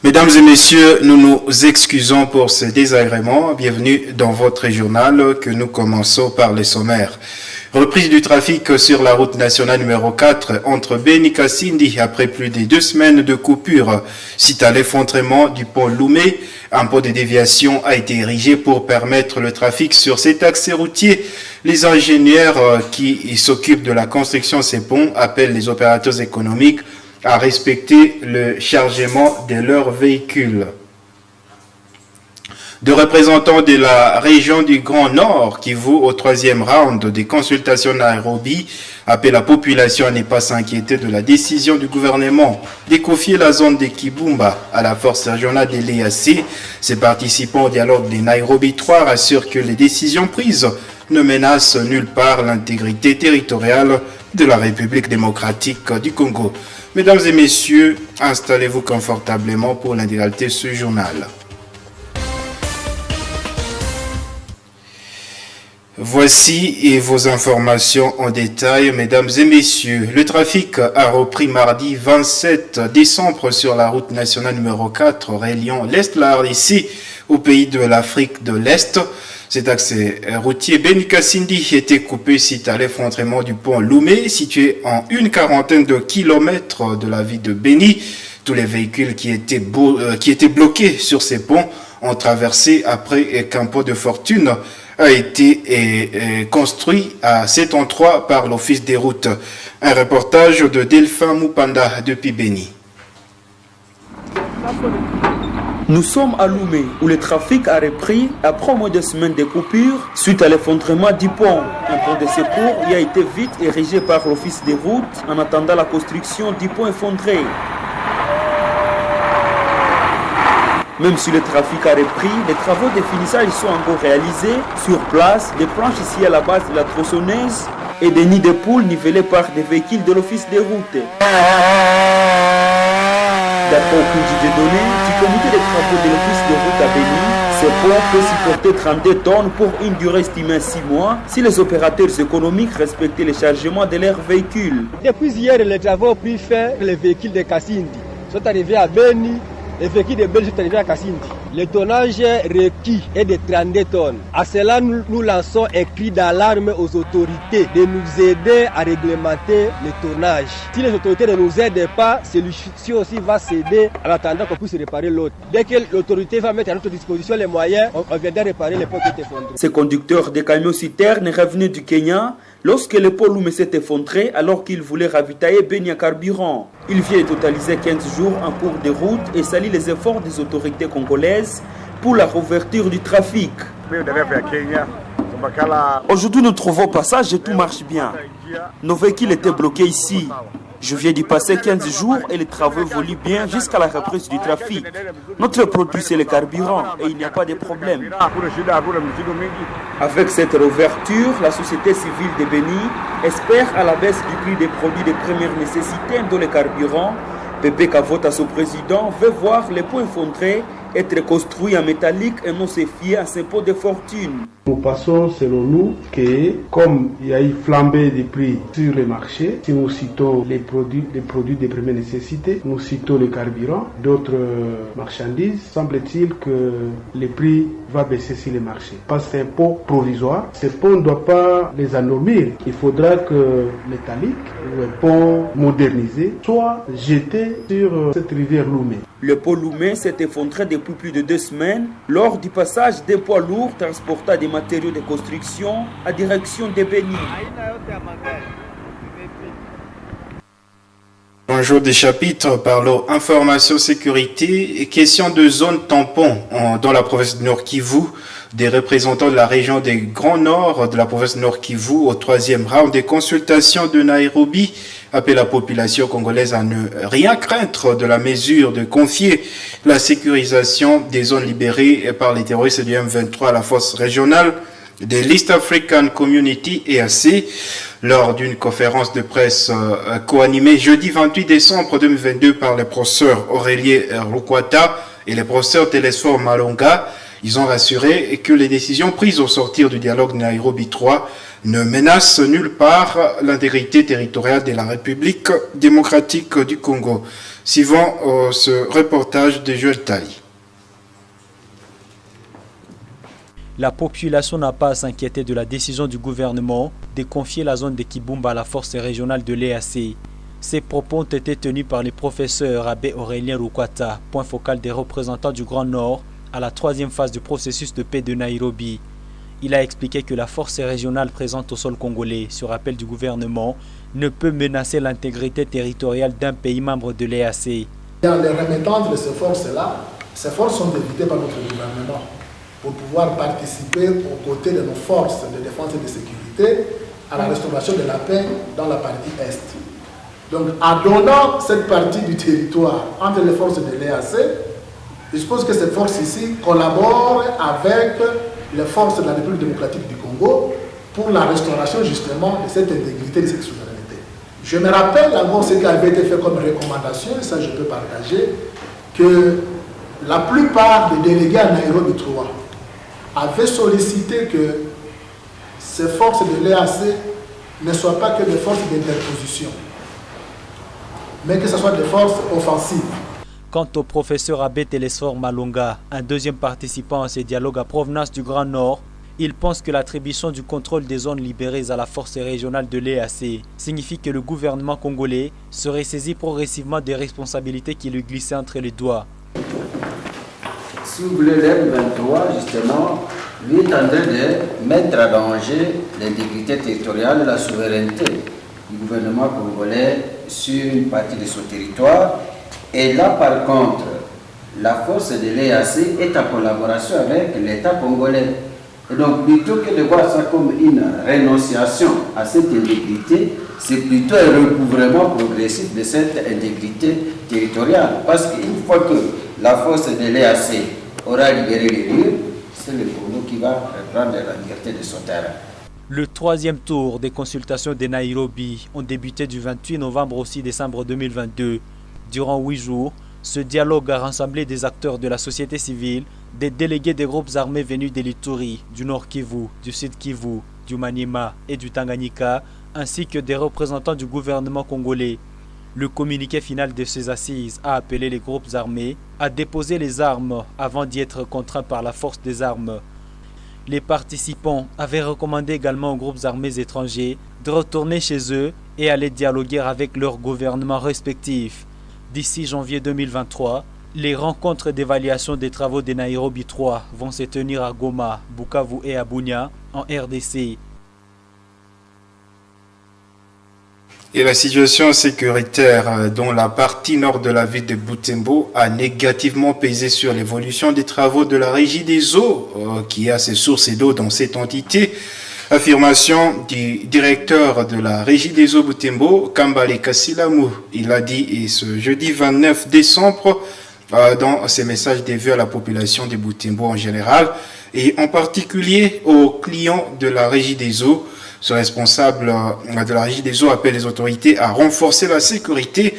Mesdames et messieurs, nous nous excusons pour ce désagrément. Bienvenue dans votre journal que nous commençons par les sommaires. Reprise du trafic sur la route nationale numéro 4 entre Beni Kasindi après plus de 2 semaines de coupure. Suite à l'effondrement du pont Loumé, un pont de déviation a été érigé pour permettre le trafic sur cet axe routier. Les ingénieurs qui s'occupent de la construction de ces ponts appellent les opérateurs économiques à respecter le chargement de leurs véhicules. Deux représentants de la région du Grand Nord qui vont au 3e round des consultations à Nairobi appellent la population à ne pas s'inquiéter de la décision du gouvernement de confier la zone de Kibumba à la force régionale de l'EAC. Ces participants au dialogue de Nairobi 3 rassurent que les décisions prises ne menacent nulle part l'intégrité territoriale de la République démocratique du Congo. Mesdames et messieurs, installez-vous confortablement pour l'intégralité de ce journal. Voici vos informations en détail, mesdames et messieurs. Le trafic a repris mardi 27 décembre sur la route nationale numéro 4 reliant l'Est de la RDC au pays de l'Afrique de l'Est. Cet axe routier Beni Kasindi était coupé suite à l'effondrement du pont Loumé, situé en une quarantaine de kilomètres de la ville de Beni. Tous les véhicules qui étaient bloqués sur ces ponts ont traversé après qu'un pont de fortune a été construit à cet endroit par l'Office des routes. Un reportage de Delphin Mupanda depuis Beni. Nous sommes à Loumé, où le trafic a repris après moins de semaines de coupure suite à l'effondrement du pont. Un pont de secours y a été vite érigé par l'Office des routes en attendant la construction du pont effondré. Même si le trafic a repris, les travaux de finissage sont encore réalisés. Sur place, des planches ici à la base de la tronçonneuse et des nids de poules nivelés par des véhicules de l'Office des routes. D'après aucune des données du comité des travaux de l'Office de route à Beni, ce pont peut supporter 32 tonnes pour une durée estimée à 6 mois si les opérateurs économiques respectaient les chargements de leurs véhicules. Depuis hier, les travaux ont pris fin. Les véhicules de Kasindi sont arrivés à Beni. Les véhicules de Belgique sont arrivés à Kasindi. Le tonnage requis est de 32 tonnes. À cela, nous lançons un cri d'alarme aux autorités de nous aider à réglementer le tonnage. Si les autorités ne nous aident pas, celui-ci aussi va céder en attendant qu'on puisse réparer l'autre. Dès que l'autorité va mettre à notre disposition les moyens, on viendra réparer les ponts qui étaient effondrés. Ce conducteur de camions citernes est revenu du Kenya lorsque le pont Loumé s'est effondré alors qu'il voulait ravitailler Beni à carburant. Il vient de totaliser 15 jours en cours de route et salue les efforts des autorités congolaises pour la réouverture du trafic. Aujourd'hui, nous trouvons passage et tout marche bien. Nos véhicules étaient bloqués ici. Je viens d'y passer 15 jours et les travaux évoluent bien jusqu'à la reprise du trafic. Notre produit, c'est le carburant et il n'y a pas de problème. Avec cette réouverture, la société civile de Beni espère à la baisse du prix des produits de première nécessité, dont le carburant. Pépé Kavota, son président, veut voir les ponts effondrés être construits en métallique et non se fier à ces pots de fortune. Nous pensons, selon nous, que comme il y a eu flambée des prix sur le marché, si nous citons les produits de première nécessité, nous citons le carburant, d'autres marchandises, semble-t-il que le prix va baisser sur le marché. Parce que c'est un pot provisoire, ces ponts ne doivent pas les endormir. Il faudra que métallique, le pont modernisé, soit jeté sur cette rivière Loumé. Le pont Loumé s'est effondré depuis plus de 2 semaines lors du passage des poids lourds transportant des matériaux de construction à direction de Beni. Bonjour des chapitres, parlons information sécurité et question de zone tampon dans la province de Nord Kivu. Des représentants de la région des Grands Nord de la province de Nord Kivu au 3e round des consultations de Nairobi appellent la population congolaise à ne rien craindre de la mesure de confier la sécurisation des zones libérées par les terroristes du M23 à la force régionale de l'East African Community EAC lors d'une conférence de presse co-animée jeudi 28 décembre 2022 par le professeur Aurélien Rukwata et le professeur Télésphore Malonga. Ils ont rassuré que les décisions prises au sortir du dialogue Nairobi 3 ne menacent nulle part l'intégrité territoriale de la République démocratique du Congo. Suivant ce reportage de Joël Taï. La population n'a pas à s'inquiéter de la décision du gouvernement de confier la zone de Kibumba à la force régionale de l'EAC. Ces propos ont été tenus par le professeur Abbé Aurélien Rukwata, point focal des représentants du Grand Nord, à la troisième phase du processus de paix de Nairobi. Il a expliqué que la force régionale présente au sol congolais, sur appel du gouvernement, ne peut menacer l'intégrité territoriale d'un pays membre de l'EAC. Dans les remettances de ces forces-là, ces forces sont invitées par notre gouvernement pour pouvoir participer aux côtés de nos forces de défense et de sécurité à la restauration de la paix dans la partie Est. Donc, en donnant cette partie du territoire entre les forces de l'EAC, je suppose que cette force ici collabore avec les forces de la République démocratique du Congo pour la restauration justement de cette intégrité, de cette souveraineté. Je me rappelle encore ce qui avait été fait comme recommandation, et ça je peux partager, que la plupart des délégués à Nairobi 3 avaient sollicité que ces forces de l'EAC ne soient pas que des forces d'interposition, mais que ce soit des forces offensives. Quant au professeur Abbé Télésphore Malonga, un deuxième participant à ces dialogues à provenance du Grand Nord, il pense que l'attribution du contrôle des zones libérées à la force régionale de l'EAC signifie que le gouvernement congolais serait saisi progressivement des responsabilités qui lui glissaient entre les doigts. Si vous voulez, l'M23, justement, lui est en train de mettre à danger l'intégrité territoriale et la souveraineté du gouvernement congolais sur une partie de son territoire. Et là, par contre, la force de l'EAC est en collaboration avec l'État congolais. Et donc, plutôt que de voir ça comme une rénonciation à cette intégrité, c'est plutôt un recouvrement progressif de cette intégrité territoriale. Parce qu'une fois que la force de l'EAC aura libéré les lieux, c'est le Congo qui va reprendre la liberté de son terrain. Le troisième tour des consultations de Nairobi ont débuté du 28 novembre au 6 décembre 2022. Durant 8 jours, ce dialogue a rassemblé des acteurs de la société civile, des délégués des groupes armés venus de l'Ituri, du Nord Kivu, du Sud Kivu, du Maniema et du Tanganyika, ainsi que des représentants du gouvernement congolais. Le communiqué final de ces assises a appelé les groupes armés à déposer les armes avant d'y être contraints par la force des armes. Les participants avaient recommandé également aux groupes armés étrangers de retourner chez eux et aller dialoguer avec leurs gouvernements respectifs. D'ici janvier 2023, les rencontres d'évaluation des travaux de Nairobi 3 vont se tenir à Goma, Bukavu et à Bunia, en RDC. Et la situation sécuritaire dans la partie nord de la ville de Butembo a négativement pesé sur l'évolution des travaux de la Régie des eaux, qui a ses sources d'eau dans cette entité. Affirmation du directeur de la Régie des eaux Butembo, Kambale Kasilamu. Il a dit ce jeudi 29 décembre dans ses messages dédiés à la population de Butembo en général et en particulier aux clients de la Régie des eaux. Ce responsable de la Régie des eaux appelle les autorités à renforcer la sécurité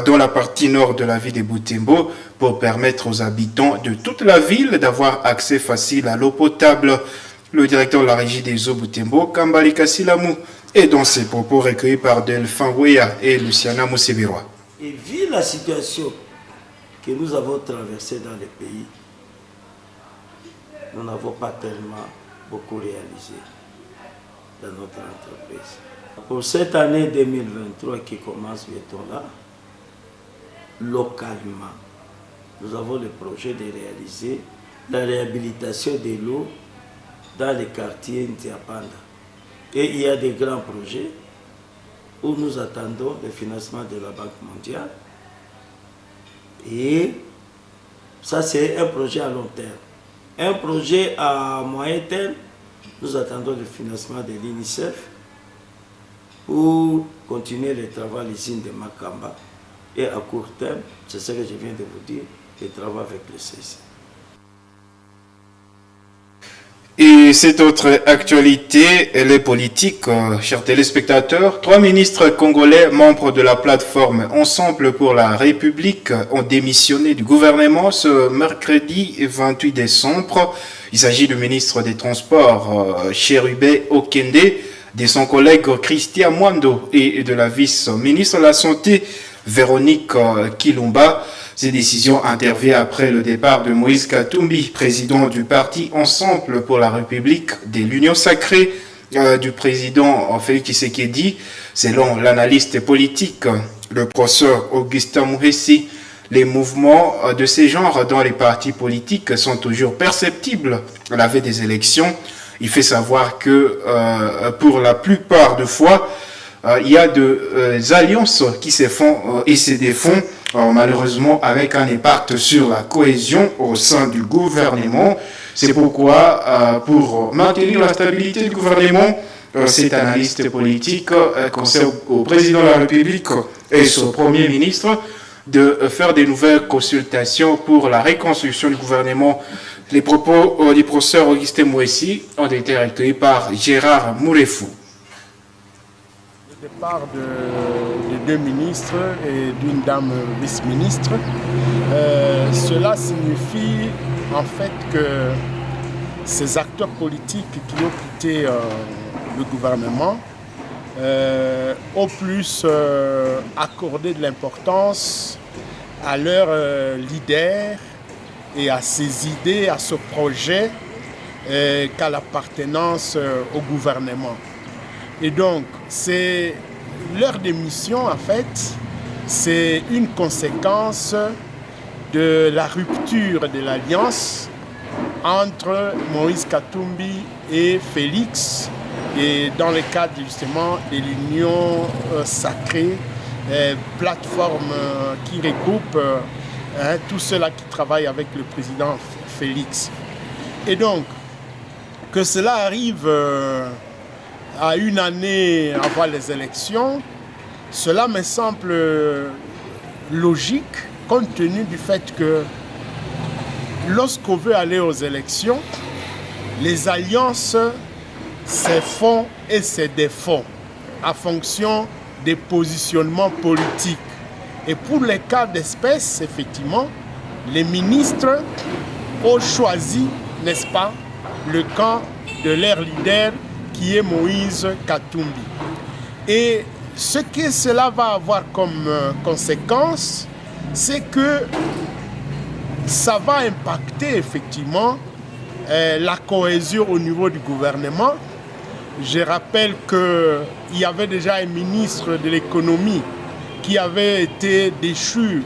dans la partie nord de la ville de Butembo pour permettre aux habitants de toute la ville d'avoir accès facile à l'eau potable. Le directeur de la Régie des eaux Butembo, Kambale Kasilamu, est dans ses propos recueillis par Delphin Weya et Luciana Moussebiroa. Et vu la situation que nous avons traversée dans le pays, nous n'avons pas tellement beaucoup réalisé dans notre entreprise. Pour cette année 2023 qui commence bientôt là, localement, nous avons le projet de réaliser la réhabilitation de l'eau dans les quartiers Ntiapanda. Et il y a des grands projets où nous attendons le financement de la Banque mondiale. Et ça, c'est un projet à long terme. Un projet à moyen terme, nous attendons le financement de l'UNICEF pour continuer les travaux à l'usine de Makamba. Et à court terme, c'est ce que je viens de vous dire, les travaux avec le CIC. Et cette autre actualité, elle est politique, chers téléspectateurs. 3 ministres congolais, membres de la plateforme Ensemble pour la République, ont démissionné du gouvernement ce mercredi 28 décembre. Il s'agit du ministre des Transports, Chérubé Okende, de son collègue Christian Mwando et de la vice-ministre de la Santé, Véronique Kilumba. Ces décisions interviennent après le départ de Moïse Katumbi, président du parti Ensemble pour la République de l'Union sacrée du président Félix Tshisekedi. Selon l'analyste politique, le professeur Augustin Mouhessi, les mouvements de ce genre dans les partis politiques sont toujours perceptibles à la veille des élections. Il fait savoir que pour la plupart des fois, il y a des alliances qui se font et se défont, malheureusement avec un impact sur la cohésion au sein du gouvernement. C'est pourquoi, pour maintenir la stabilité du gouvernement, cet analyste politique conseille au président de la République et son premier ministre de faire des nouvelles consultations pour la reconstruction du gouvernement. Les propos du professeur Augustin Mouessi ont été recueillis par Gérard Mourefou. Le départ de 2 ministres et d'une dame vice-ministre, cela signifie en fait que ces acteurs politiques qui ont quitté le gouvernement ont plus accordé de l'importance à leur leader et à ses idées, à ce projet qu'à l'appartenance au gouvernement. Et donc, c'est leur démission, en fait, c'est une conséquence de la rupture de l'alliance entre Moïse Katumbi et Félix, et dans le cadre justement de l'Union sacrée, plateforme qui regroupe tous ceux-là qui travaillent avec le président Félix. Et donc, que cela arrive à une année avant les élections, cela me semble logique compte tenu du fait que lorsqu'on veut aller aux élections, les alliances se font et se défont en fonction des positionnements politiques. Et pour les cas d'espèce, effectivement, les ministres ont choisi, n'est-ce pas, le camp de leur leader qui est Moïse Katumbi. Et ce que cela va avoir comme conséquence, c'est que ça va impacter effectivement la cohésion au niveau du gouvernement. Je rappelle qu'il y avait déjà un ministre de l'économie qui avait été déchu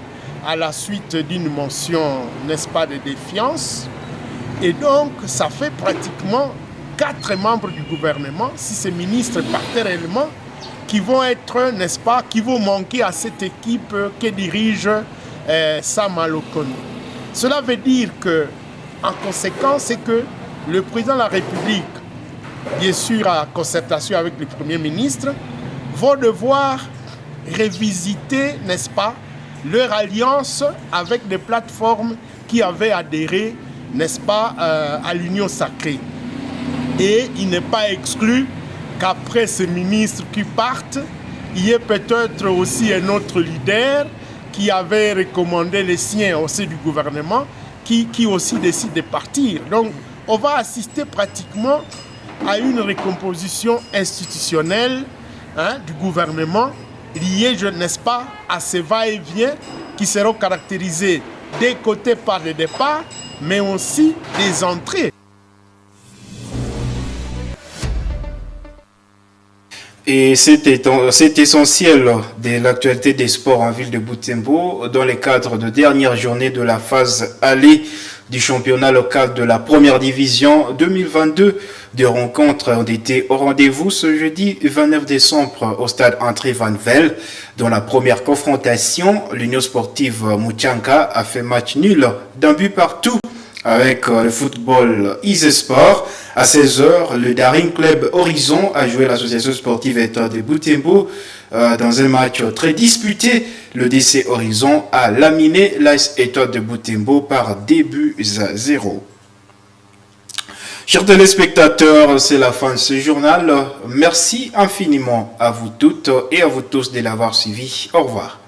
à la suite d'une motion, n'est-ce pas, de défiance. Et donc, ça fait pratiquement 4 membres du gouvernement, si ces ministres partaient réellement, qui vont être, n'est-ce pas, qui vont manquer à cette équipe que dirige Sam Alokone. Cela veut dire que, en conséquence, c'est que le président de la République, bien sûr en concertation avec le Premier ministre, vont devoir revisiter, n'est-ce pas, leur alliance avec des plateformes qui avaient adhéré, n'est-ce pas, à l'Union sacrée. Et il n'est pas exclu qu'après ces ministres qui partent, il y ait peut-être aussi un autre leader qui avait recommandé les siens au sein du gouvernement, qui aussi décide de partir. Donc, on va assister pratiquement à une recomposition institutionnelle du gouvernement liée, n'est-ce pas, à ces va-et-vient qui seront caractérisés des côtés par les départs, mais aussi des entrées. Et c'est essentiel de l'actualité des sports en ville de Butembo dans le cadre de dernière journée de la phase aller du championnat local de la première division 2022. Des rencontres ont été au rendez-vous ce jeudi 29 décembre au stade André Van Vel. Dans la première confrontation, l'Union sportive Muchanka a fait match nul d'un but partout avec le football Isesport. À 16h, le Daring Club Horizon a joué l'association sportive État de Butembo dans un match très disputé. Le DC Horizon a laminé l'AS État de Butembo par 2 buts à 0. Chers téléspectateurs, c'est la fin de ce journal. Merci infiniment à vous toutes et à vous tous de l'avoir suivi. Au revoir.